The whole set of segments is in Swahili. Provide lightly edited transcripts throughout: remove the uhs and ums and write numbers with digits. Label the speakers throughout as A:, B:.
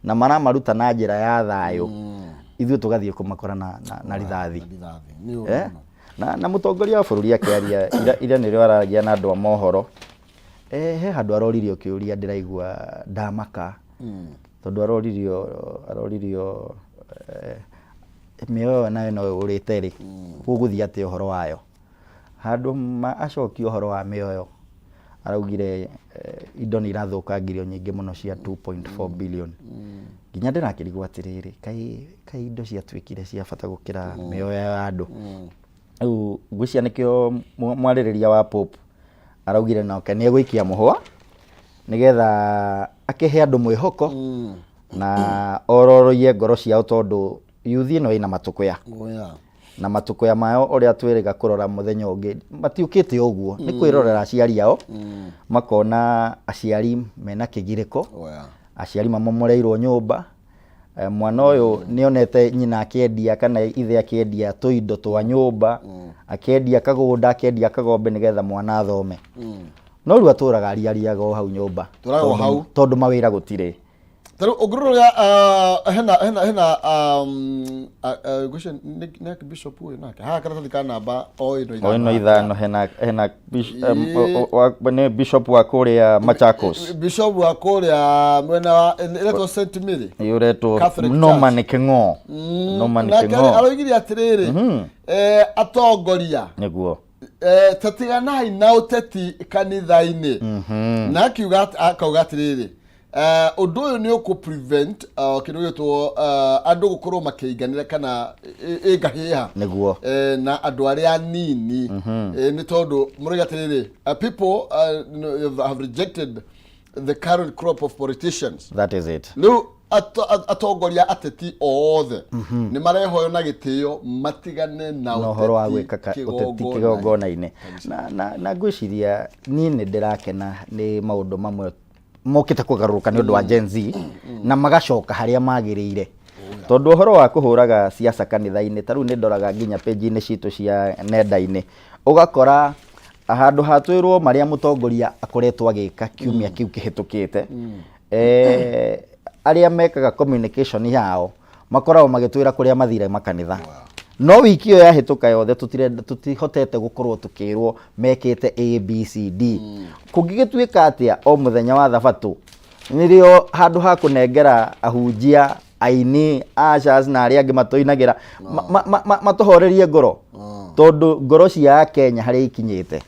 A: na maramaruta na njĩra ya thayũ ithuĩ tũgathiĩ kũmakora na rithathi na mũtongoria wa bũrũri akĩaria ira nĩrĩo aragia na andũ a mohoro he handũ aroririo kĩũria ndĩraigua ndamaka tondũ aroririo mĩoyo nayo no ũrĩte rĩ gũgũthiĩ atĩ ũhoro wayo handũ acokio ũhoro wa mĩoyo araugire indo nĩ irathũkangirio nyingĩ mũno cia 2.4 billion nginya ndĩrakĩrigwo atĩrĩrĩ kaĩ indo ciatuĩkire cia bata gũkĩra mĩoyo ya andũ rĩu ngwĩciria nĩkĩo mwarĩrĩria wa Pope araugire nake nĩ egũikia mũhwa nĩgetha akĩhe andũ mwĩhoko na ororoie ngoro ciao tondũ yuthi ĩno ĩna matũkũya na matũkũya mayo ũrĩa twĩrĩga kũrora mũthenya ũngĩ matiũkĩte ũguo nĩ kwĩrorera aciari ao makona aciari mena kĩgirĩko aciari mamomoreirwo nyũmba mwana ũyũ nĩonete nyina akĩendia kana ithe akĩendia tũindo twa nyũmba akĩendia kagũnda akĩendia kagombe nĩgetha mwana athome no rĩu atũraga ariariaga o hau nyũmba tondũ mawĩra gũtirĩ
B: Taro ogruya hena question nek bishop huyo nake karata kana ba
A: oino ithano hena bishop wa Korea Machakos
B: bishop wa Korea mwena eletwa St Mary
A: yureto Norman King'o
B: arogiri atiriri atongoria
A: niguo
B: tatiganai na uteti kanitha-ini na kiuga akauga atiriri ũndũ ũyũ nĩ ũkũ prevent kĩndũ gĩtwo andũ gũkorwo makĩinganĩra kana ĩngahĩha
A: nĩguo
B: na andũ arĩa anini nĩ tondũ mũrĩga atĩrĩrĩ people have rejected the current crop of politicians.
A: That is it.
B: Rĩu atongoria ateti othe nĩ marehoyo na gĩtĩo matigane na
A: ũhoro wa gwĩka ũteti kĩgongona-inĩ na ngwĩciria niĩ nĩ ndĩrakena nĩ maũndũ mamwe mokĩte kũgarũrũka nĩ ũndũ wa Gen Z na magacoka harĩa magĩrĩire tondũ ũhoro wa kũhũraga siasa kanitha-inĩ tarĩu nĩ ndoraga nginya page-inĩ citũ cia nenda-inĩ ũgakora handũ hatwĩrwo marĩa mũtongoria akoretwo agĩka kiumia kĩu kĩhĩtũkĩte arĩa mekaga communication yao makoragwo magĩtwĩra kũrĩa mathire makanitha no wiki ĩyo yahĩtũka yothe tutihotete gũkorwo tukĩrwo mekĩte ABCD kũngĩgĩtuĩka atĩa o mũthenya wa thabatũ nĩrĩo handũ ha kũnengera ahunjia aini ashas na arĩa angĩ matoinagĩra matohorerie ngoro tondũ ngoro cia Kenya harĩa ikinyĩte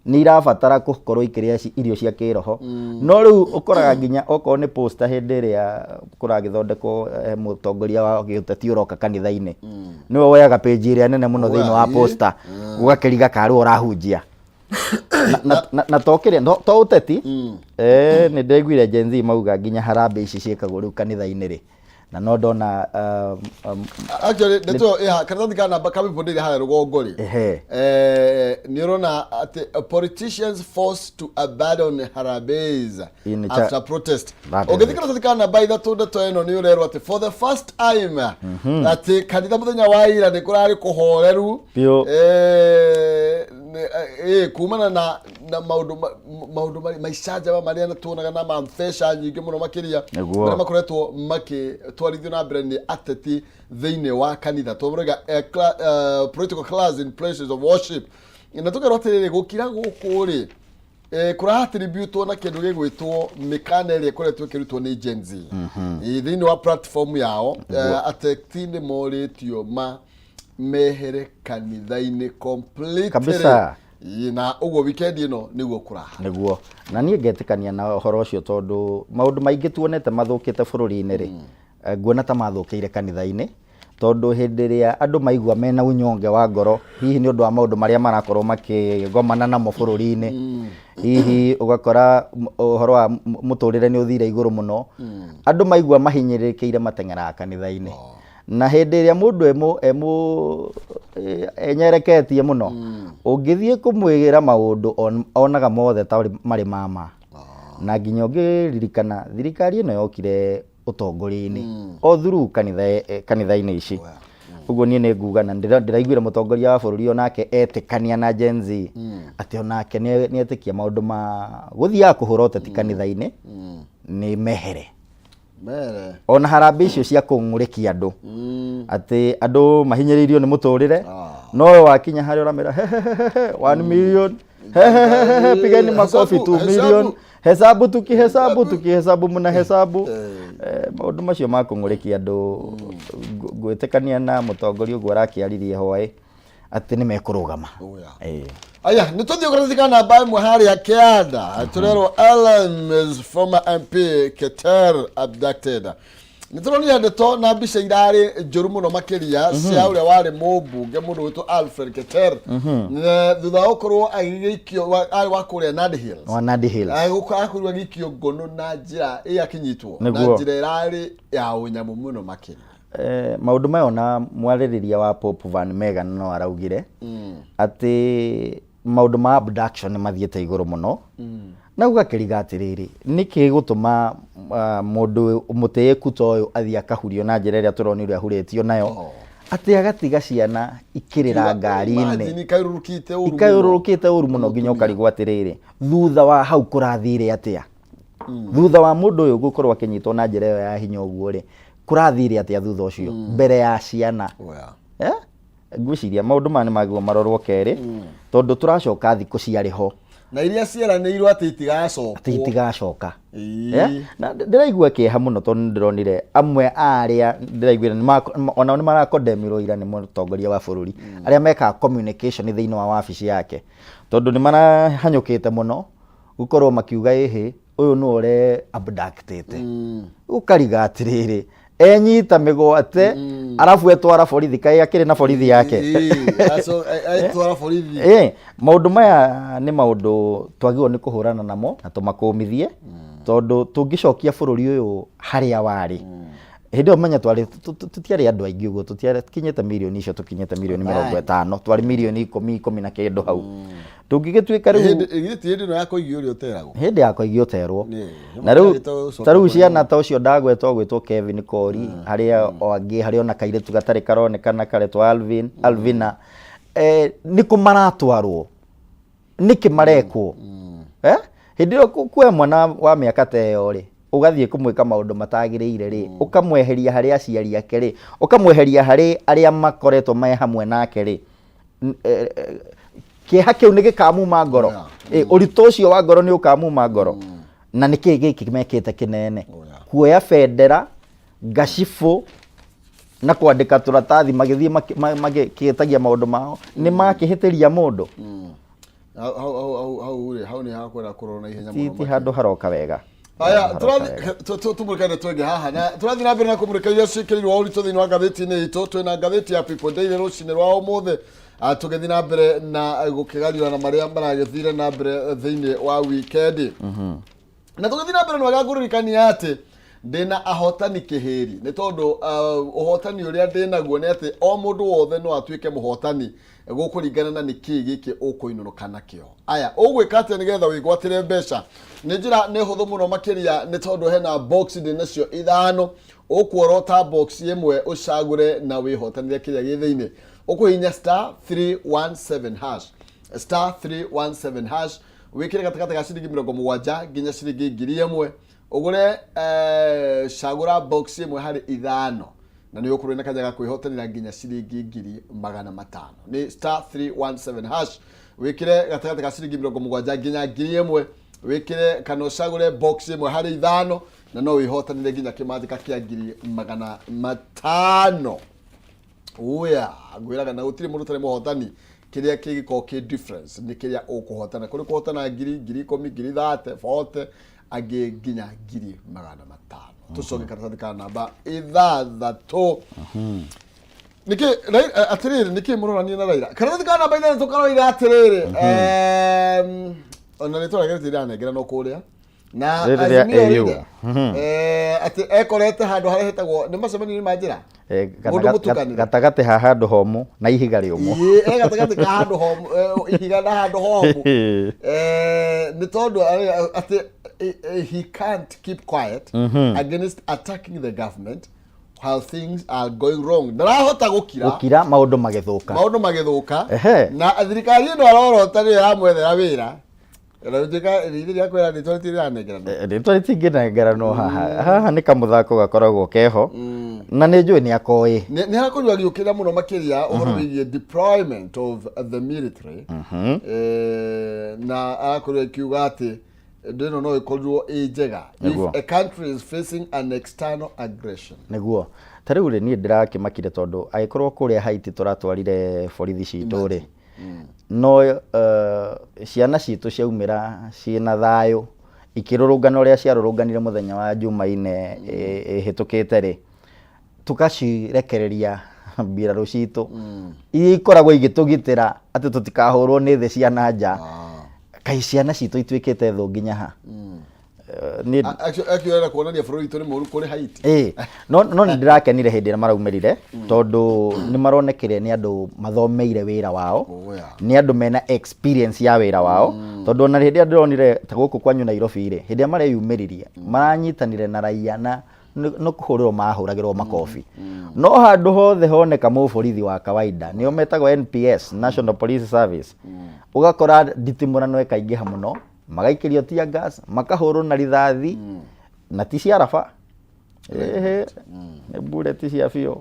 A: nĩ irabatara gũkorwo ikĩrĩa irio cia kĩroho no rĩu ũkoraga nginya okorwo nĩ poster hĩndĩ ĩrĩa kũragĩthondekwo mũtongoria wa gĩũteti ũroka kanitha-inĩ nĩwe woyaga page ĩrĩa nene mũno thĩinĩ wa poster ũgakĩriga karũ ũrahunjia na tokĩrĩa to ũteti nĩ ndaiguire Gen Z mauga nginya harambĩ ici ciĩkagwo rĩu kanitha-inĩ rĩ na no ndona
B: actually ndeto karatathi kana kami podeli haya rugongo ri ni urona ati politicians forced to abandon harambes after protest ogethikira karatathi kana by that ndeto eno ni urerwa ati for the first time ati kanitha muthenya wa ira ni kurari kuhoreru kumana na maundu maicaja maria na tuonaga na mamfesha nyingi muno makiria na makoretwo twarithio na mbere ni ateti thĩinĩ wa kanitha tũmũrega political class in places of worship na tukarotĩrĩrĩ gũkira gũkũ rĩ kũrahatĩributwo na kĩndũ gĩgwĩtwo mĩkana ĩrĩa ĩkoretwo ĩkĩrutwo nĩ Gen Z thĩinĩ wa platform yao ateti nĩ morĩtio mehere kanitha-inĩ completely
A: kabisa
B: na ũguo weekend ĩno nĩguo kũraha
A: nĩguo na niĩ ngetĩkania na ũhoro ũcio tondũ maũndũ maingĩ tuonete mathũkĩte bũrũri-inĩ rĩ nguona ta mathũkĩire kanitha-inĩ tondũ hĩndĩ ĩrĩa andũ maigua mena unyonge wa ngoro hihi nĩ ũndũ wa maũndũ marĩa marakorwo makĩgomana namo bũrũri-inĩ hihi ũgakora ũhoro wa mũtũrĩre nĩ ũthire igũrũ mũno andũ maigua mahinyĩrĩrĩkĩire mateng'eraga kanitha-inĩ na hĩndĩ ĩrĩa mũndũ enyereketie mũno ũngĩthiĩ kũmwĩra maũndũ onaga mothe ta marĩ mama na nginya ũngĩririkana thirikari ĩno yokire ũtongoria-inĩ o through kanitha-inĩ ici ũguo niĩ nĩ nguga na ndĩraiguire mũtongoria wa bũrũri onake etĩkania na Gen Z atĩ onake nĩ etĩkia maũndũ ma gũthiaga kũhũra ũteti kanitha-inĩ nĩ mehere
B: mere
A: ona harambĩ icio cia kũng'ũrĩkia andũ atĩ andũ mahinyĩrĩirio nĩ mũtũrĩre no wakinya harĩa ũramera 1 million pigeni makofi 2 million hesabu tukihesabu muna hesabu maũndũ macio ma kũng'ũrĩkia andũ gwĩtĩkania na mũtongoria ũguo arakĩaririe hwaĩ atĩ nĩ mekũrũgama.
B: Aya nĩtũthiĩ kũrathika namba ĩmwe harĩa Kĩanda tũrerwo Ellen's former MP Keter abducted. Nĩtũronire ndeto na mbica irarĩ njũru mũno makĩria cia ũrĩa warĩ mũmbunge mũndũ wĩtwo Alfred Keter thutha wa gũkorwo agĩgĩikio arĩ wa kũrĩa Nandi Hills akorwo agĩikio ngono na njĩra ĩakinyitwo na njĩra ĩrarĩ ya ũnyamũ mũno makĩria.
A: Maũndũ mayo na mwarĩrĩria wa Pope Van Megan no araugire atĩ maũndũ ma abduction mathiĩte igũrũ mũno na gũgakĩriga atĩrĩrĩ nĩkĩ gũtũma mũndũ mũtĩĩku ta ũyũ athiĩ akahurio na njĩra ĩrĩa tũronire ahurĩtio nayo atĩ agatiga ciana ikĩrĩra ngari-inĩ ikayũrũrũkĩte ũru mũno nginya ũkarigwo atĩrĩrĩ thutha wa hau kũrathire atĩa thutha wa mũndũ ũyũ gũkorwo akĩnyitwo na njĩra ĩyo ya hinya ũguo rĩ kũrathire atĩa thutha ũcio mbere ya ciana. Ngwĩciria maũndũ maya nĩ magĩrĩirwo marorwo kerĩ tondũ tũracoka thikũ ciarĩ ho
B: na iria cieranĩirwo atĩ
A: itigacoka. Na ndĩraigua kĩeha mũno tondũ ndĩronire amwe arĩa ndĩraiguire onao nĩ marakondemirwo ira nĩ mũtongoria wa bũrũri arĩa mekaga communication thĩinĩ wa wabici yake tondũ nĩ marahanyũkĩte mũno gũkorwo makiuga ĩhĩ ũyũ nĩ ũre abductĩte ũkariga atĩrĩrĩ enyita mĩgwate arabu etwara borithi kaĩ akĩrĩ na borithi yake maũndũ maya nĩ maũndũ twagĩrĩirwo nĩ kũhũrana namo na tũmakũmithie tondũ tũngĩcokia bũrũri ũyũ harĩa warĩ hĩndĩ ĩyo menya tũtiarĩ andũ aingĩ ũguo tũtikinyĩte mirioni icio tũkinyĩte mirioni 50 twarĩ mirioni 10 na kĩndũ hau tũngĩgĩtuĩka rĩu
B: hĩndĩ ya kũigio ũrĩa ũteragwo
A: hĩndĩ ya kũigio ũterwo na rĩu ta rĩu ciana ta ũcio ndagwetwo gwĩtwo Kevin Kori harĩa angĩ harĩa ona kairĩtu gatarĩ karonekana karetwo Alvina nĩ kũmaratwarwo nĩkĩ marekwo hĩndĩ ĩyo kuoya mwana wa mĩaka ta ĩyo rĩ ugathiĩ kũmwĩka maũndũ matagĩrĩire rĩ ũkamweheria harĩ aciari ake rĩ ũkamweheria harĩ arĩa makoretwo me hamwe nake rĩ kĩeha kĩu nĩ gĩkamuma ngoro ũritũ ũcio wa ngoro nĩ ũkamuma ngoro na nĩkĩ gĩkĩ mekĩte kĩnene kuoya bendera ngacibũ na kwandĩka tũratathi magĩthiĩ magĩkĩtagia maũndũ mao nĩ makĩhĩtĩria mũndũ
B: hau nĩ hakwenda kũrora na ihenya mũno
A: ti handũ haroka wega.
B: Aya tumurikane twenge haha na turathi na mbere na kumurika iria ciĩkĩrĩirwo ũritũ thĩinĩ wa ngathĩti-inĩ itũ twĩna ngathĩti ya People Daily rũcinĩ rwa ũmũthĩ tũgĩthiĩ na mbere na gũkĩgarĩra na marĩa maragĩthire na mbere thĩinĩ wa weekend na tũgĩthiĩ na mbere na gũkũririkania atĩ ndĩna ahotani kĩhĩri nĩ tondũ ũhotani ũrĩa ndĩnaguo nĩ atĩ o mũndũ wothe no atuĩke mũhotani gũkũringana na nĩkĩ gĩkĩ ũkũinũka nakĩo. Aya ũgwĩka atĩa nĩgetha wĩgwatĩre mbeca nĩ njĩra nĩ hũthũ mũno makĩria nĩ tondũ hena box nacio 5 ũkuorota box ĩmwe ũcagũre na wĩhotanĩre kĩrĩa gĩ thĩinĩ ũkũhinya *317# wĩkĩre gatagatĩ ga ciringi 70 nginya ciringi 1000 ũgũre cagũra box ĩmwe harĩ 5 na nĩ ũkũrwo na kanya ga kwĩhotanĩra nginya ciringi 500 nĩ *317# wĩkĩre gatagatĩ ga ciringi 70 nginya 1000 wĩkĩre kana ũcagũre box ĩmwe harĩ 5 na no wĩhotanĩre nginya kĩmanjĩka kĩa 500. Uya ngwĩraga na gũtirĩ mũndũ tarĩ mũhotani kĩrĩa kĩgĩkorwo kĩ difference nĩ kĩrĩa ũkũhotana kũrĩ kũhotana 10,000 10,000 30 40 angĩ nginya 500. Tucoke karatathi ka namba 6 niki atĩrĩrĩ niki mũrorania na Raila karatathi ka namba 6 tũkaroira atĩrĩrĩ ona nĩ tũragerete iranengera no kũrĩa na azimio atĩ ekorete handũ harĩa hetagwo nĩ macemania ma njĩra
A: gatagatĩ ha handũ homũ na ihiga rĩũmũ
B: gatagatĩ ka handũ homũ ihiga na handũ homũ nĩ tondũ atĩ he can't keep quiet against attacking the government while things are going wrong. Ndarahota gũkira
A: maũndũ magĩthũka
B: na thirikari ĩno arorota nĩ ĩramwethera wĩra Rautika riri yako ya nitwatira negerano.
A: Nitwatingĩnengerano haha nĩ kamuthako gakoragwo keho na nĩ njũĩ nĩ akoi
B: nĩ hakorwo agĩũkĩra mũno makĩria ũhoro wĩgiĩ deployment of the military na arakorwo akiuga atĩ ndino no ikorwo njega if a country is facing an external aggression.
A: Nĩguo ta rĩu rĩ niĩ ndĩrakĩmakire tondũ agĩkorwo kũrĩa Haiti tũratwarire borithi citũ rĩ no ciana citũ ciaumĩra ciĩna thayũ ikĩrũrũngana ũrĩa ciarũrũnganire mũthenya wa Jumaine ĩhĩtũkĩte rĩ tukacirekereria mbirarũ citũ iria ikoragwo igĩtũgitĩra atĩ tũtikahũrwo nĩ thĩ cia nanja kai ciana citũ ituĩkĩte thũ nginya ha
B: actually kuonania bũrũri witũ nĩ mũru kũrĩ Haiti
A: no nĩ ndĩrakenire hĩndĩ ĩrĩa maraumĩrire tondũ nĩ maronekire nĩ andũ mathomeire wĩra wao nĩ andũ mena experience ya wĩra wao tondũ ona hĩndĩ ĩrĩa ndĩronire ta gũkũ kwanyu Nairobi rĩ hĩndĩ ĩrĩa mareyumĩririe maranyitanire na raia na no kũhũrĩrwo mahũragĩrwo makobi no handũ hothe honeka mũborithi wa kawaida nĩo metagwo NPS National Police Service ugakora nditimũrano ĩkaingĩha mũno magaikĩrio tear gas makahũrwo na rithathi na ti cia raba nĩ bullet cia biũ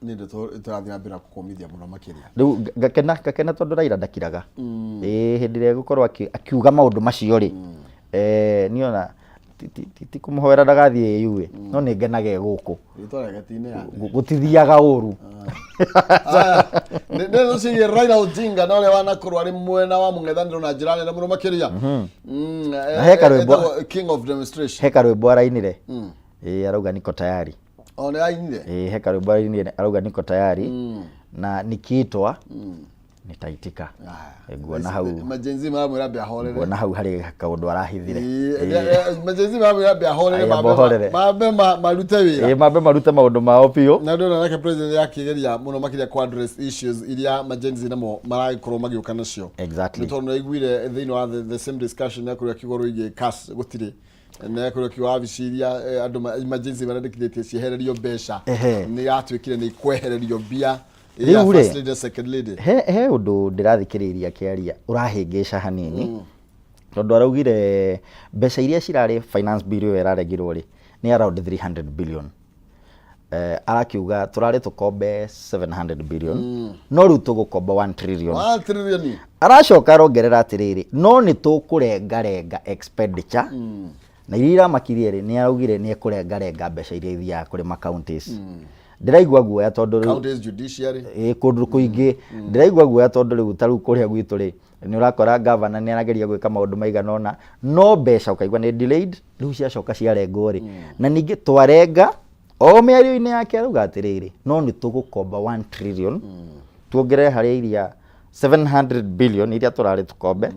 B: nĩ tũrathiĩ na mbere kũkomithia mũno makĩria
A: rĩu gakena tondũ Raila ndakiraga hĩndĩ ĩrĩa gũkorwo akiuga maũndũ macio rĩ niona ti kũmũhoera ndagathiĩ yue no nĩ ngenage gũkũ gũtithiaga ũru
B: nĩ ciĩ Raila Odinga na ũrĩa wanakorwo arĩ mwena wa mũng'ethanĩro na njĩra nene mũno makĩria king of demonstration
A: heka rwĩmbo arainire arauga niko tayari
B: nĩ ainire
A: heka rwĩmbo arainire arauga niko tayari na nikitwa nitaitika nguona hau
B: majenzi mamwĩra mbia horere
A: nguona hau harĩ kaũndũ arahithire
B: majenzi mamwĩra mbia horere mambe marute wĩra
A: mambe marute maũndũ mao biũ
B: na ndona nake president yakĩgeria mũno makĩria kwa address issues iria majenzi namo maragĩkorwo magĩũka nacio
A: exactly
B: nĩ tondũ naiguire thĩinĩ wa the same discussion yakorwo akĩgorwo igie CAS gũtirĩ na yakorwo kiwabici iria andũ majenzi marendekithĩtie ciehererio mbeca nĩ yatuĩkire nĩ ikwehererio mbia
A: he ũndũ ndĩrathikĩrĩria akĩaria ũrahĩngĩca hanini tondũ araugire mbeca iria cirarĩ finance bill ĩyo ĩraregirwo rĩ nĩ around 300 billion arakiuga tũrarĩ tũkombe 700 billion no rĩu tũgũkomba 1 trillion aracoka arongerera atĩrĩrĩ no nĩ tũkũrengarenga expenditure na iria iramakirie rĩ nĩ araugire nĩ ekũrengarenga mbeca iria ithiaga kũrĩ ma counties ndiraigua guoya tondũ
B: counties judiciary
A: kũndũ kũingĩ ndiraigua guoya tondũ rĩu ta rĩu kũrĩa gwitũ rĩ nĩ ũrakora governor nĩ arageria gwĩka maũndũ maigana ũna no mbeca ũkaigua nĩ delayed rĩu ciacoka ciarengwo rĩ na ningĩ twarenga o mĩario-inĩ yake arauga atĩrĩrĩ no nĩ tũgũkomba 1 trillion tuongerere harĩa iria 700 billion iria tũrarĩ tũkombe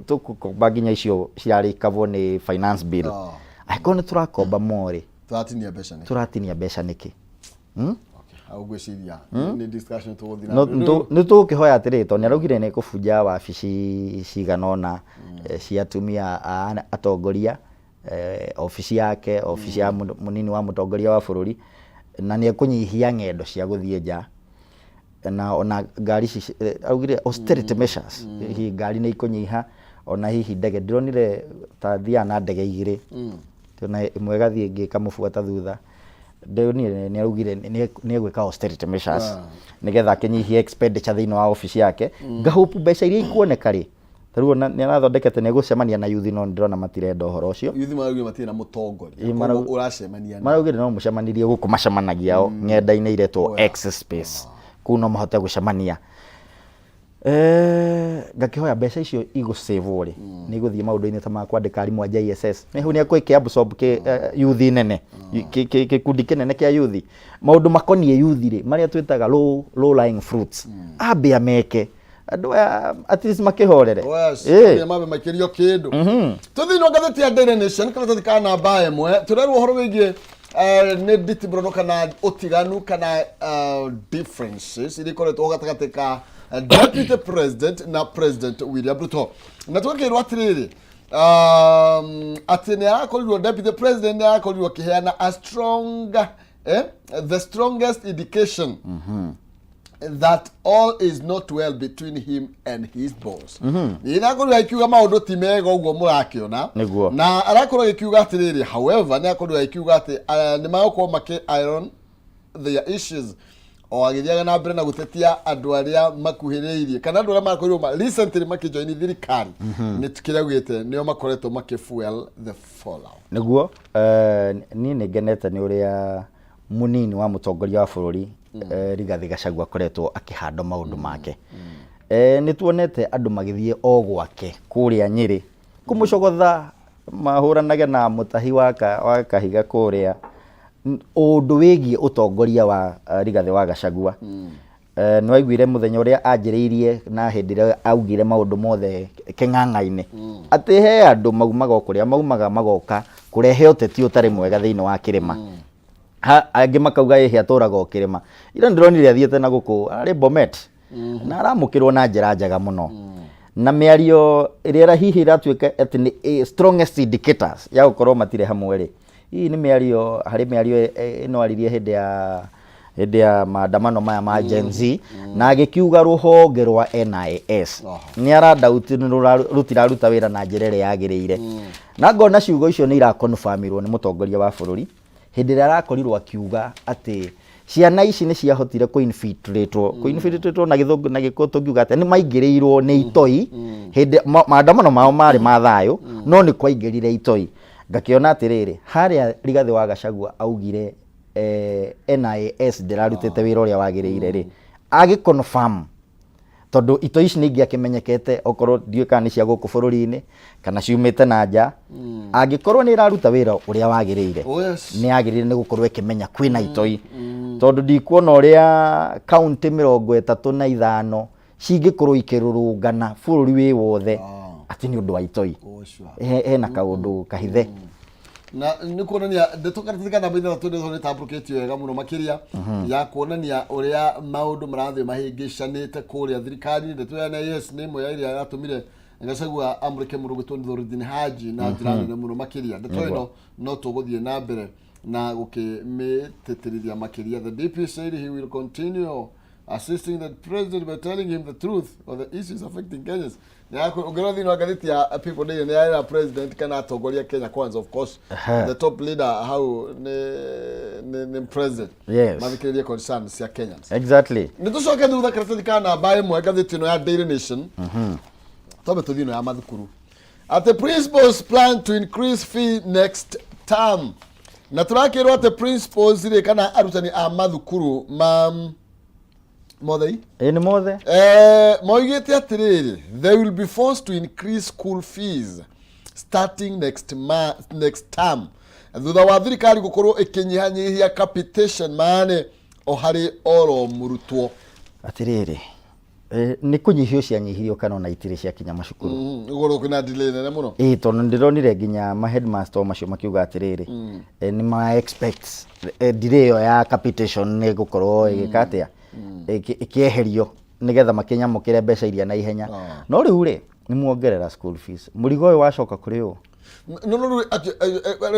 A: tũgũkomba nginya icio ciarĩkavwo nĩ finance bill angĩkorwo nĩ tũrakomba morĩ turatinia mbeca nĩkĩ nĩ tũgũkĩhoya atĩrĩrĩ tondũ nĩ araugire nĩ kũbunja wabici cigana ũna cia atumia a atongoria ofici yake ofici ya mũnini wa mũtongoria wa bũrũri na nĩ ekũnyihia ng'endo cia gũthiĩ nja na ona ngari ici augire austerity measures hihi ngari nĩ ikũnyiha ona hihi ndege ndironire ta thiana na ndege igĩrĩ tona ĩmwe gathiĩ ĩngĩ ĩkamũbuata thutha ndionire nĩ araugire nĩ egwĩka austerity measures nĩgetha akĩnyihie expenditure thĩinĩ wa ofici yake ngahope mbeca iria ikuoneka rĩ tarĩu nĩ arathondekete nĩ gũcemania na yuthi no ndĩrona matirenda ũhoro ũcio
B: yuthi maraugire matirĩ na mũtongoria ũracemania
A: maraugire no mũcemanirie gũkũ macemanagia ng'enda-inĩ iretwo X space kũu no mahote gũcemania ngakĩhoya mbeca icio igũsavwo rĩ nĩ igũthiĩ maũndũ-inĩ ta ma kwandĩka arimũ a JSS nĩ hau nĩ ekũĩke absorb yuthi nene gĩkundi kĩnene kĩa yuthi maũndũ makoniĩ yuthi rĩ marĩa twĩtaga low lying fruits ambe ameke andũ aya at least makĩhorere
B: mabe makĩrio kĩndũ tũthiĩ no ngathĩti ya Daily Nation karatathi ka namba ĩmwe tũrerwo ũhoro wĩgiĩ nĩ nditibũrano kana ũtiganu kana differences iria ikoretwo gatagatĩ ka Deputy President na President William Ruto na tũgakĩrwo atĩrĩrĩ atĩ nĩ arakorirwo Deputy President nĩ arakorirwo akĩheana a strong the strongest indication that all is not well between him and his boss. Ninakorwo akiuga maundu ti mega uguo murakiona na arakorwo akiuga atiriri, however ninakorwo akiuga ati ni magoko make iron their issues o agithiaga na mbere na gutetia andu aria makuhiriirie kana andu aria makorirwo recently makijoin thirikari ni tukiraugite nio makoretwo makifuel the fallout.
A: Niguo ni ngenete ni uria munini wa mutongoria wa bururi Rigathi Gachagua akoretwo akihanda maundu make. Ni tuonete andu magithie o gwake kuria Nyeri kumucogotha mahuranage na mutahi wa kahiga kuria undu wigie utongoria wa Rigathi wa Gachagua. No aiguire muthenya uria anjiriirie na hindire augire maundu mothe king'ang'a-ini ati he andu maumaga kuria maumaga magoka kurehe uteti utari mwega thiini wa kirima. Angi makauga yehe aturaga o kirima. Ira ndironire athiete na guku ari Bomet na aramukirwo na njira njega muno. Na miario iria hihi iratuika ati ni strongest indicators ya gukorwo matire hamwe ri. Hii ni miario hari miario ino aririe hende ya maandamano maya ma Gen Z na agikiuga ruhonge rwa NIS ni aradauti rutiraruta wira na njira iria yagiriire. Na ngona ciugo icio ni ira confirmirwo ni mutongoria wa bururi hindi ria arakorirwo akiuga ati ciana ici ni ciahotire infiltratwo na githungu na gikuyu tungiuga ati ni maingiriirwo ni itoi hindi maandamano mao mari ma thayo no ni kwaingirire itoi. Ngakiona atiriri haria Rigathi wa Gachagua augire NIS ndirarutite wira uria wagiriire ri agi confirm tondu itoi ici ningi akimenyekete okorwo ndiuka ni cia guku bururi-ini kana ciumite na nja angikorwo ni iraruta wira uria wagiriire ni agirire ni gukorwo ikimenya kwina itoi tondu ndikuona uria county 35 cingikorwo ikirurungana bururi wi wothe ati ni undu wa itoi na kaundu kahithe
B: na ni kuonania ndetukatika na mbere tundu thone tabuketi wega muno makiria ya kuonania uria maundu marathie mahingishanite kuria thirikari ndetuya na yes ni mo ya iria yatumire Gachagua amurike murugutwo ni Nurdin Haji na njira nene muno makiria ndetuya no tuguthie na mbere na gukimeteterithia makiria. The DP said he will continue assisting the president by telling him the truth of the issues affecting Kenyans. Ugerothi no gazeti ya People Day ni ya president kana atongoria Kenya kwanza, of course the top leader how ne president mathikiririe concerns ya Kenyans exactly. Nitucoke thutha karatathi kana bae mwe gazeti no ya Daily Nation tobe tuthino ya mathukuru at the principals plan to increase fee next term na turakirwo at the principals ri kana arutani a mathukuru Mothei? Ni mothe? Moigete atiriri, they will be forced to increase school fees starting next term. Thutha wa thirikari gukorwo ikinyihanyihia capitation mane o hari oro murutwo. Atiriri, ni kunyihio cia nyihirio kana na itire cia kinya macukuru. Ugoro kuna delay nene muno. Tondu ndironire ginya ma headmaster macio makiuga atiriri, ni ma expect delay ya capitation ni gukorwo igikatia ikieherio nigetha makenya mukire mbeca iria na ihenya. No riu ri ni muongerera school fees murigo uyu wacoka kuri u no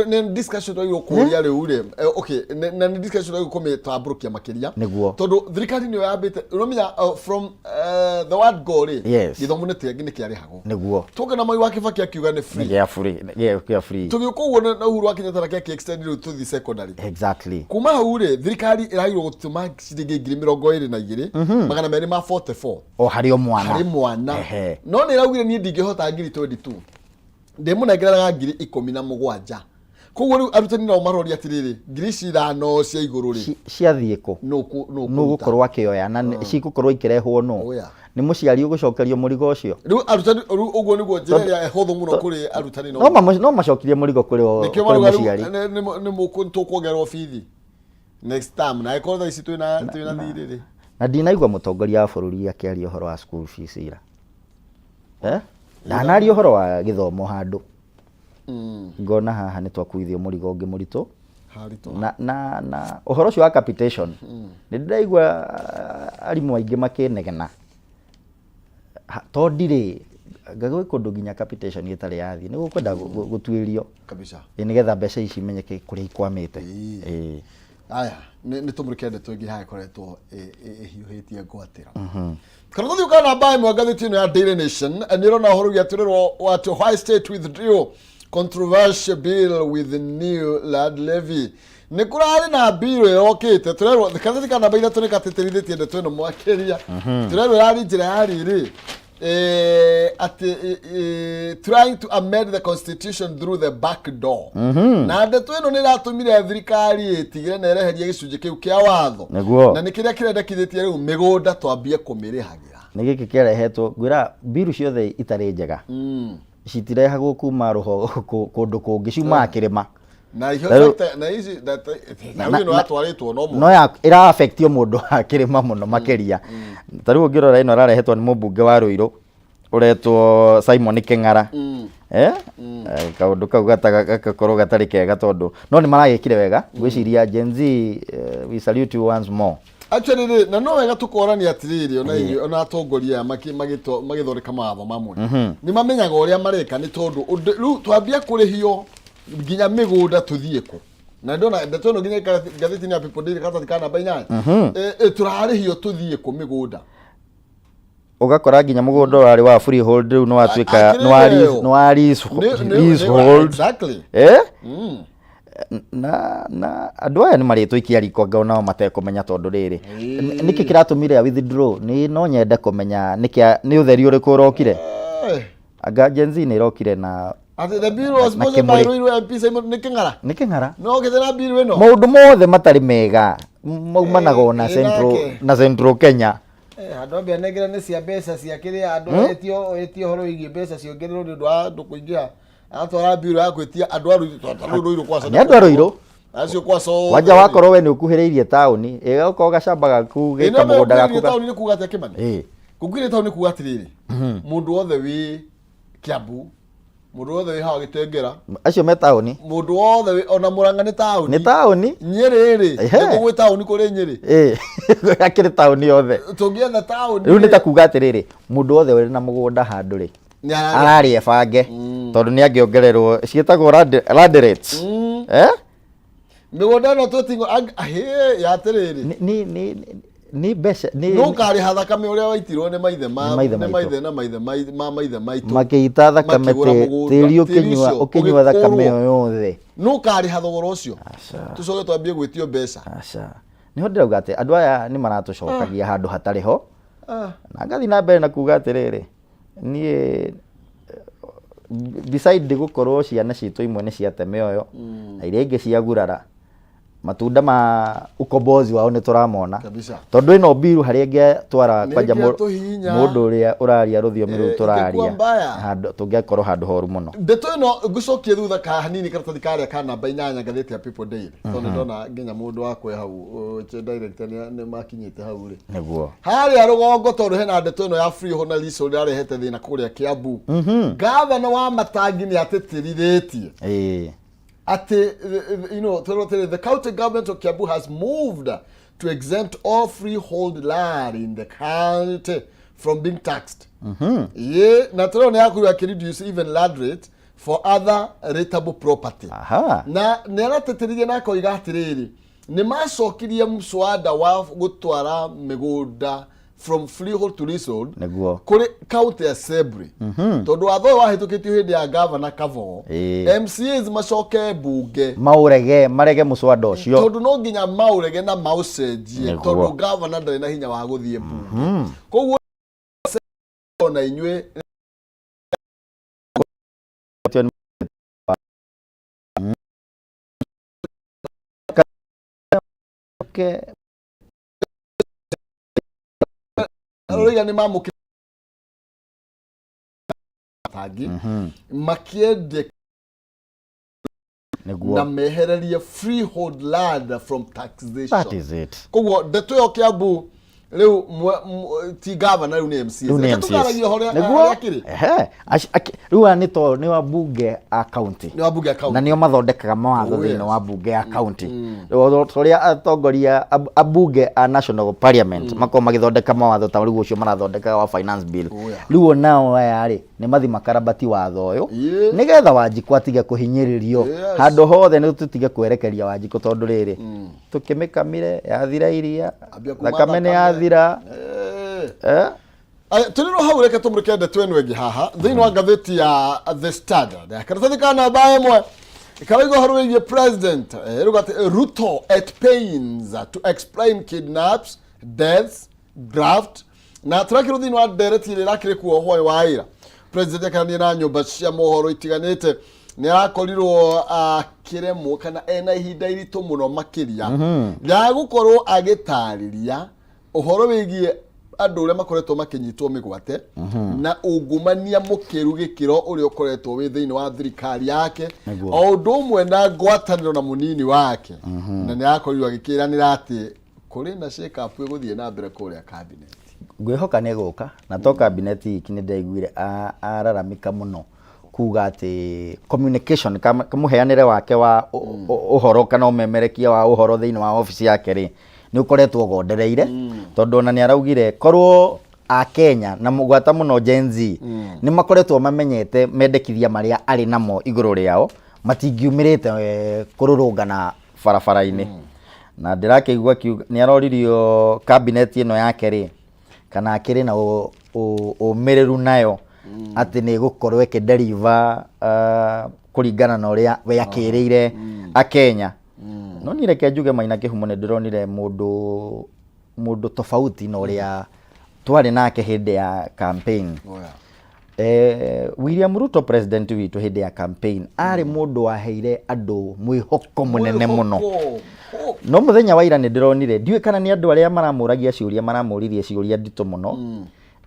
B: ne discussion yo kuria riu ri okay na discussion yo kumetamburukia makiria tondu thirikari ni yambite uromenya from the word go ri githomo ne tiagi ni kiari hago niguo tuge na mai wa Kibaki akiuga ni free ya free tugikuo na Uhuru wa Kenyatta rake extend to the secondary exactly kuma hau ri thirikari irairo gutuma ciringi 22,000 magana meri ma 44 o hari mwana no ni raugire ni ndingihota ngiri 22 ndemunagiraga ngiri 17 koguo riu arutani nao marori atiriri ngiri cirano cia iguru ri ciathie ko no gukorwa kioya na cigukorwo ikirehwo no ni muciari ugucokerio murigo ucio riu arutani uguo niguo njira ya hotho muno kuri arutani no macokirie murigo kuri muciari ni mukuntu kuongerwo fithi next time na ikorwo ici twina thiriri na ndinaigwa mutongoria wa bururi akiaria horo wa school fees ira na nari uhoro wa githomo handu ngona haha ni twakuithio murigo ungi muritu na uhoro cio wa capitation ni ndiraigwa arimu aingi makinegena tondire ngagwe kundu ginya capitation itari yathi ni gukwenda gutwirio kabisa nigetha mbeca ici imenyeke kuria ikwamite aya ni tumurike ndeto ingi hakoretwo hiuhitie ngwatira kana thio kana bai mwagathiti no ya Daily Nation nirona horo yatirwo what Why State withdrew controversial bill with the new lad levy ni kurari na bill yokite turerwo thikathi kana bai ndeto nikateterithitie ndeto ino mwakeria turerwo yari njira yari ri trying to amend the constitution through the back door. Na ndeto ino niratumire thirikari itigire na ereheria gicunje kiu kia watho na nikiria kirendekithitie riu migunda twambie kumirihagira
A: ni giki kirehetwo ngwira biru ciothe itari njega citirehagwo kuma ruho kundu kungi ciuma kirima
B: na hiyo na hizi na no atwaritwo no
A: ya ira affectio mundu akirima muno makeria tariu ngirora ino rarehetwo ni mubunge wa Ruiru uretwo Simon Keng'ara kaundu kau gatakorwo gatari kega tondu no ni maragikire wega gwiciria Gen Z we salute you once more.
B: Actually na no wega tukorani atiriri ona atongoria magithoreka matho mamwe ni mamenyaga uria mareka ni tondu riu twambia kurihio nginya migunda tuthie ku na ndona ndeto no nginya gatheti ni People Daily kata kana baina turarihio tuthie ku migunda
A: ugakora nginya mugunda wari wa freehold riu no watwika no leasehold
B: exactly
A: na andu aya ni maritwo ikiariko ngona matekumenya tondu riri niki kiratumire withdraw ni no nyende kumenya ni utheri uriku urokire anga Gen Z ni irokire na
B: the bill was supposed by Ruiru MP Simon Keng'ara no githera bill ino
A: maundu mothe matari mega maumanago na central Kenya
B: andu ambia negera ni cia mbeca cia kiria andu etio horo igie mbeca ciongererwo ni andu kuingia atwara bill ya kwitia andu Ruiru kwa
A: sababu andu Ruiru
B: acio kwa so
A: wanja wakorwo we ni ukuhiriirie tauni igako gacamba gaku gika mugunda gaku
B: tauni ni kuga Kimani kugire tauni kuga atiriri mundu othe wi Kiambu mundu othe wi hawa Gitengera
A: acio me tauni
B: mundu othe ona Murang'a ni tauni Nyeri ri ni gwi tauni kuri Nyeri
A: akiri tauni othe
B: tungietha tauni
A: riu ni ta kuga atiriri mundu othe wi na mugunda handu ri arari ebange tondu ni angiongererwo cietagwo land rates
B: migunda no tutingo ya atiriri
A: ni besha ni
B: no kari hathakame uria waitirwo ni maithe na maithe maitu
A: makiita thakame tiri ukinywa thakame yothe
B: no kari hathogoro ucio tucoke twambie gwitio mbeca
A: niho ndirauga ati andu aya ni maratucokagia handu hatari ho na ngathi na mbere na kuga atiriri nie beside gukorwo ciana citu imwe ni ciate mioyo na iria ingi cia gurara matunda ma ukombozi wao ni turamona tondu ino biru hari inge twara kwanja mundu uria uraria ruthiomi ru turaria handu tungekorwo handu horu muno
B: ndeto ino gucokie thutha ka hanini karatathi karia ka namba 8 ngatheti ya People Daily tondu ndona nginya mundu wakwe hau director ni makinyite hau ri
A: niguo
B: haria rugongo tondu hena ndeto ino ya freehold na leasehold arehete thina kuria Kiambu gavana wa Matangi ni atetiriritie the county government of Kiambu has moved to exempt all freehold land in the county from being taxed. Na turone yaku reduce even land rate for other rateable property. Na nerateteririe na koiga atiriri ni macokirie mswada wa gutwara migunda from freehold to leasehold kuri county assembly tondu watho wahitukitio hindi ya governor Kavo MCAs macoke bunge
A: marege muswada ucio
B: tondu no nginya maurege na maucenjie tondu governor ndari na hinya wa guthie bunge koguo na inywe Roiga ni mamu tagi makiende na mehererie freehold land from taxation.
A: That is it.
B: Koguo ndeto yo Kiambu Leo ti governor riu ni MCs.
A: Rĩu nĩ
B: Tukaragia horia
A: Nĩguo,
B: akiri.
A: Rĩu nĩ wa bunge a county.
B: Ni wa bunge account.
A: Na nĩo mathondekaga mawatho
B: Oh,
A: thĩinĩ
B: yes.
A: wa bunge ya county. Ũrĩa atongoria abunge a national parliament makorwo magĩthondeka mawatho ta rĩu ũcio marathondeka wa finance bill.
B: Oh, yeah.
A: Rĩu nao aya rĩ nĩ mathi makarabati watho ũyũ
B: Yeah.
A: nĩgetha Wanjikũ atige kũhinyĩrĩrio
B: Yes.
A: handũ hothe nĩ tũtige kwerekeria Wanjikũ tondũ rĩrĩ tũkĩmĩkamire yathira iria
B: Ambia kuma
A: thakame nĩ
B: thakame.
A: yathira
B: Turiro hau reke tumurike ndeto ĩno ĩngĩ haha thĩinĩ wa ngathĩti ya The Standard karatathi ka namba ĩmwe karaigwo horo wĩgiĩ president Ruto at pains to explain kidnaps, deaths, graft na turakĩrwo thĩinĩ wa ndereti ĩrĩa ĩrakĩrĩ kuo hwaĩ wa ĩra president akarania na nyũmba cia mohoro itiganĩte nĩ arakorirwo akĩremwo kana ena ihinda iritũ mũno makĩria ya gũkorwo agĩtarĩria ũhoro wĩgiĩ andũ ũrĩa makoretwo makĩnyitwo mĩgwate na ungumania mũkĩru gĩkĩro ũrĩa ũkoretwo wĩ thĩinĩ wa thirikari yake o ũndũ ũmwe na ngwatanĩro na mũnini wake na nĩ arakorirwo agĩkĩranĩra atĩ kũrĩ na shake up ĩgũthiĩ na mbere kũrĩa cabinet.
A: Ngwĩhoka nĩ gũka na to cabinet iki nĩ ndaiguire araramika mũno kuga atĩ communication kamuheanĩre wake wa ũhoro kana ũmemerekia wa ũhoro thĩinĩ wa office yake rĩ nĩ ũkoretwo gondereire tondũ ona nĩ araugire korwo a Kenya na mũgwata mũno Gen Z nĩ makoretwo mamenyete mendekithia marĩa arĩ namo igũrũ rĩao matingiumĩrĩte kũrũrũngana barabara-inĩ na ndĩrakĩigua nĩ aroririo cabinet ĩno yake rĩ kana akĩrĩ na ũmĩrĩru nayo atĩ nĩ gũkorwo ĩkĩdeliver kũringana na ũrĩa we akĩrĩire a Kenya. No nĩ reke njuge Maina Kĩhumo nĩ ndĩronire mũndũ tofauti na ũrĩa twarĩ nake hĩndĩ ya campaign. William Ruto president witũ hĩndĩ ya campaign arĩ mũndũ waheire andũ mwĩhoko mũnene mũno. No mũthenya wa ira nĩ ndĩronire ndiũĩ kana nĩ andũ arĩa maramũragia ciũria maramũririe ciũria nditũ mũno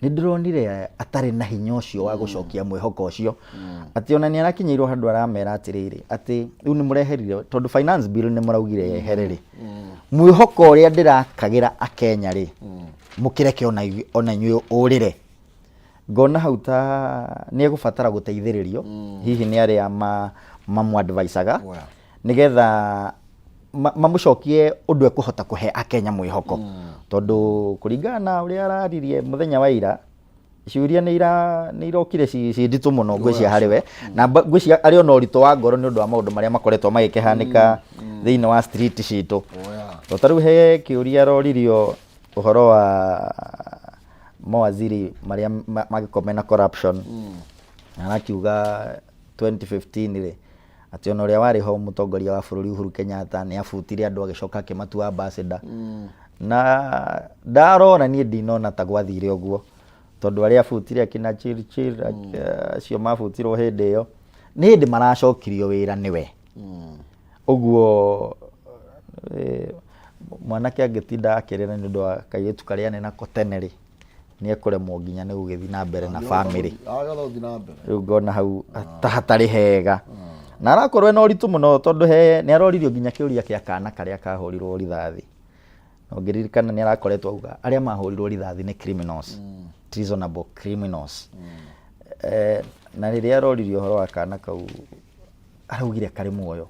A: nĩ ndĩronire atarĩ na hinya ũcio wa gũcokia mwĩhoko ũcio atĩ ona nĩ arakinyĩirwo handũ aramera atĩrĩrĩ atĩ rĩu nĩ mũreherire tondũ finance bill nĩ mũraugire yeherere mwĩhoko ũrĩa ndĩrakagĩra a Kenya rĩ mũkĩreke ona inyuĩ ũrĩre ngona hau ta nĩ egũbatara gũteithĩrĩrio hihi nĩ arĩa mamwadvisaga nĩgetha mamũcokie ũndũ ekũhota kũhe a Kenya mwĩhoko tondũ kũringana na ũrĩa araririe mũthenya wa ira ciũria nĩ irokire ci nditũ mũno ngwĩcia harĩ we na ngwĩcia arĩ ona ũritũ wa ngoro nĩ ũndũ wa maũndũ marĩa makoretwo magĩkĩhanĩka thĩinĩ wa street citũ ta rĩu he kĩũria aroririo ũhoro wa mawaziri marĩa magĩkome na corruption na arakiuga 2015 rĩ atĩ ona ũrĩa warĩ ho mũtongoria wa bũrũri Uhuru Kenyatta nĩ abutire andũ agĩcoka akĩmatua ambassador na ndarona niĩ ndinona ta gwathire ũguo tondũ arĩa abutire akina Chirchir acio mabutirwo hĩndĩ ĩyo nĩ hĩndĩ maracokirio wĩra nĩwe ũguo mwanake angĩtinda akĩrĩra nĩ ũndũ wa kairĩtu karĩa nĩ nako tene rĩ nĩ ekũremwo nginya nĩ gũgĩthiĩ na mbere na family rĩu ngona hau ta hatarĩ hega na arakorwo ena ũritũ mũno tondũ nĩ aroririo nginya kĩũria kĩa kana karĩa kahũrirwo rithathi na ũngĩririkana nĩ arakoretwo auga arĩa mahũrirwo rithathi nĩ criminals treasonable criminals na rĩrĩa aroririo ũhoro wa kana kau araugire karĩ muoyo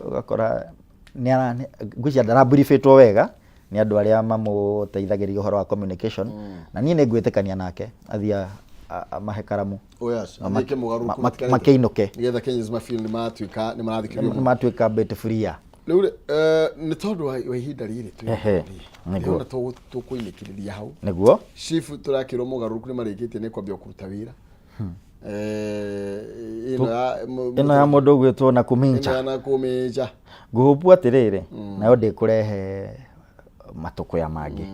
A: ũgakora ngwĩcia ndarabrifĩtwo wega nĩ andũ arĩa mamũteithagĩria ũhoro wa communication na niĩ nĩ ngwĩtĩkania nake athia mahe karamu makĩinũke
B: nĩgetha Kenyans mafeel nĩ marathikĩrĩrio
A: nĩ matuĩka bet free
B: rĩu nĩ tondũ wa ihinda rĩrĩ twĩna tũkũinĩkĩrĩria hau
A: nĩguo
B: chief tũrakĩrwo mũgarũrũku nĩ marĩkĩtie nĩ kwambia kũruta wĩra
A: ĩno ya mũndũ ũgwĩtwo Nakũminja ngũhũpu atĩrĩrĩ nayo ndĩkũrehe matũkũya mangĩ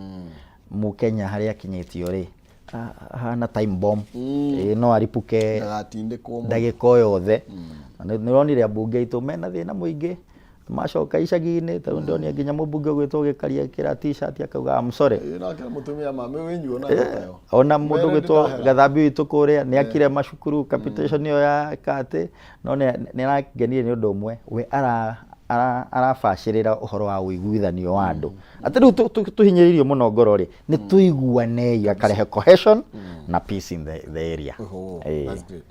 A: Mũkenya harĩa akinyĩtio rĩ hana time bomb no aripuke ndagĩka o yothe nĩ ronire ambunge itũ mena thĩna mũingĩ macoka icagi-inĩ tondũ ndonire nginya mũmbunge ũgwĩtwo Gĩkaria kĩra t-shirt akauga I'm sorry ona mũndũ ũgwĩtwo Gathambi witũ kũrĩa nĩ akire macukuru capitation ĩyo ya Kate no nĩ aragenire nĩ ũndũ ũmwe we arabacirira uhoro wa uiguithanio wa andu ati riu tuhinyiririo muno ngoro ri ni tuiguane akarehe cohesion na peace in the area.
B: That's great.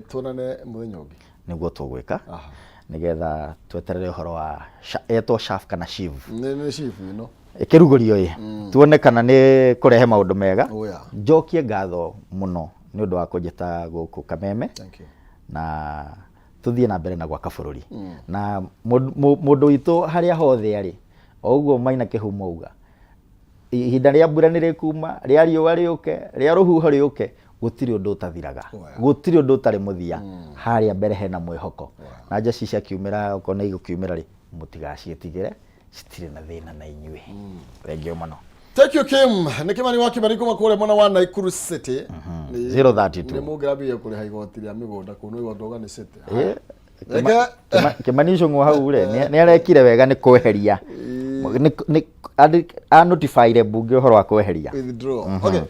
B: Tunane muthenya ungi
A: niguo tugwika nigetha tweterere uhoro wa eto chef kana chief
B: ni chief no
A: ikirugurio tuone kana ni kurehe maundu mega. Njokie ngatho muno ni undu wa kunjeta guku Kameme.
B: Thank you.
A: Na tuthie na mbere na gwaka bururi na mundu witu haria hothe ari oguo Maina Kihumo uga ihinda ria mbura nirikuma ria riua riuke ria ruhuho riuke gutiri undu utathiraga gutiri undu utari muthia haria mbere hena mwihoko na njeci cia kiumira ukona igukiumira ri mutigacitigire citire na thina na inyue thengio muno.
B: Thank you Kim. Nikimani wa Kimariko makore mwana wa Naikuru City.
A: 032.
B: Ni mugrabi kuri haigoti ya migunda kuno igoti ogani city.
A: Kimanisho ngo hau re ni arekire wega ni kweheria. Ni a notify bunge horo wa kweheria.
B: Withdraw. Okay.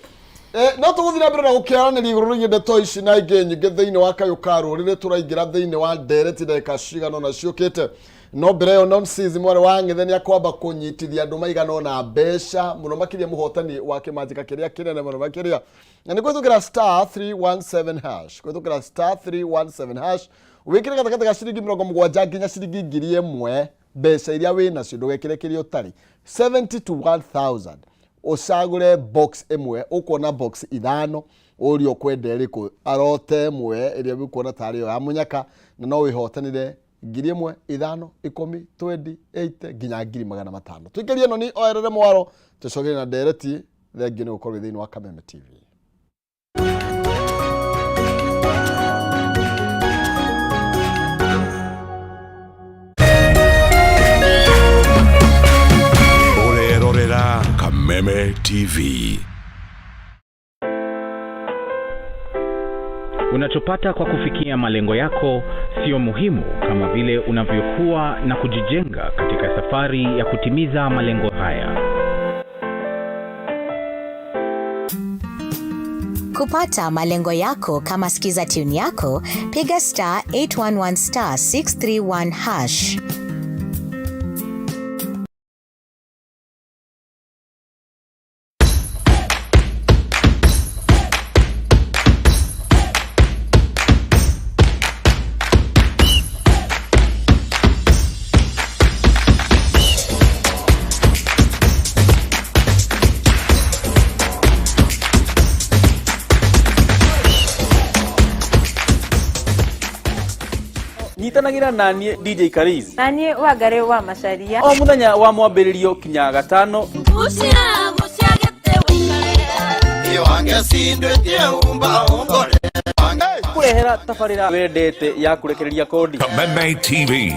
B: No tuguthira mbere na gukiarana iguru nyende toici na inge nyinge thiini wa Kayukaro rire turaingira thiini wa Ndereti ndeka cigano na ciukite no mbere yo nonsense mware wa ng'ethania kwamba kunyitithia andu maigana na mbeca muno makiria muhotani wa kimanjika kiria kinene muno makiria na ni gwitukira *317# gwitukira *317# wikire gatakata ga ciringi 70 nginya ciringi 1000 mbeca iria wina cio ndugekire kiria utari 70 to 1000 usagure box emwe ukona box ithano urio kwende riku arote emwe iria bikuona tari yo ya munyaka na no wihotanire 1000 5 10 20 8 nginya 500 tukirie no ni oerere mwaro tucogere na Ndereti thengio ni gukorwo thiini wa Kameme TV.
C: Orerorera Kameme TV.
D: Unachopata kwa kufikia malengo yako sio muhimu kama vile unavyokuwa na kujijenga katika safari ya kutimiza malengo haya.
E: Kupata malengo yako kama Skiza Tune yako, piga *811 *631#.
F: Nyitanagira nanie DJ Kariz
G: nanie wagare wa Macharia
F: o muthenya wa mwambiririo kinya gatano
C: Iyo angesindwe umba ongore
F: kurehera tafarira wendete ya kurekereria kodi
C: Kameme TV.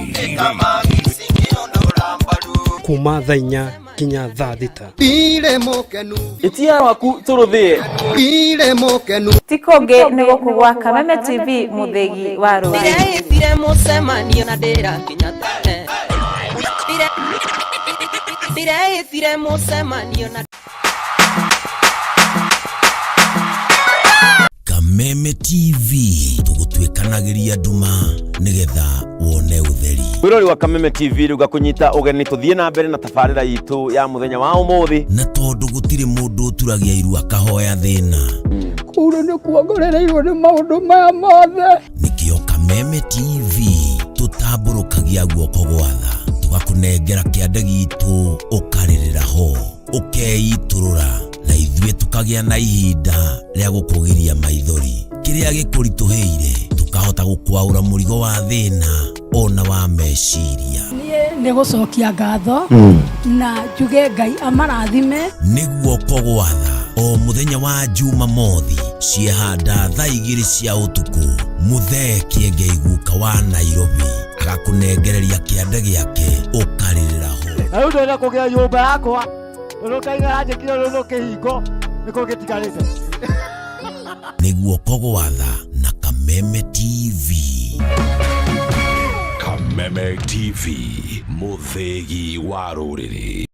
H: kuma thainya kinya thaa thita
I: Bire mokenu
F: itia waku turuthie
I: Bire mokenu
G: tikonge nego kugwa Kameme TV muthegi wa Rũĩ
J: Bire musemanio na ndĩra kinya tene Bire musemanio na
K: Kameme TV tugutwikanagiria nduma nigetha wone utheri.
F: Wirori wa Kameme TV ruga kunyita ugeni tuthie na mbere na tafarira yitu ya muthenya wa umuthi
K: na tondu gutire mundu turagia iru akahoya thina
L: kuru ni kuongorereirwo ni maundu maya mothe
K: nikio Kameme TV tutamburukagia guoko gwatha tugakunengera kiande gitu ukaririra ho ukeiturura na ithuĩ tukagia na ihinda ria gukugiria maithori kiria gikurituheire tukahota gukwaura murigo wa thina ona wa meciria
L: ni gucokia ngatho na njuge Ngai amarathime
K: niguo kogwatha o muthenya wa Jumamothi ciehanda thaa 2 cia utuku muthee Kiengei guka wa Nairobi agakunengereria kiande giake ukaririra ho
M: ayo ndona kugia nyumba yakwa urukaiga ajikiro runo kihingo niko gitigarite
K: niguo kogwatha na Kameme TV.
C: Kameme TV, muthegi wa rũrĩrĩ.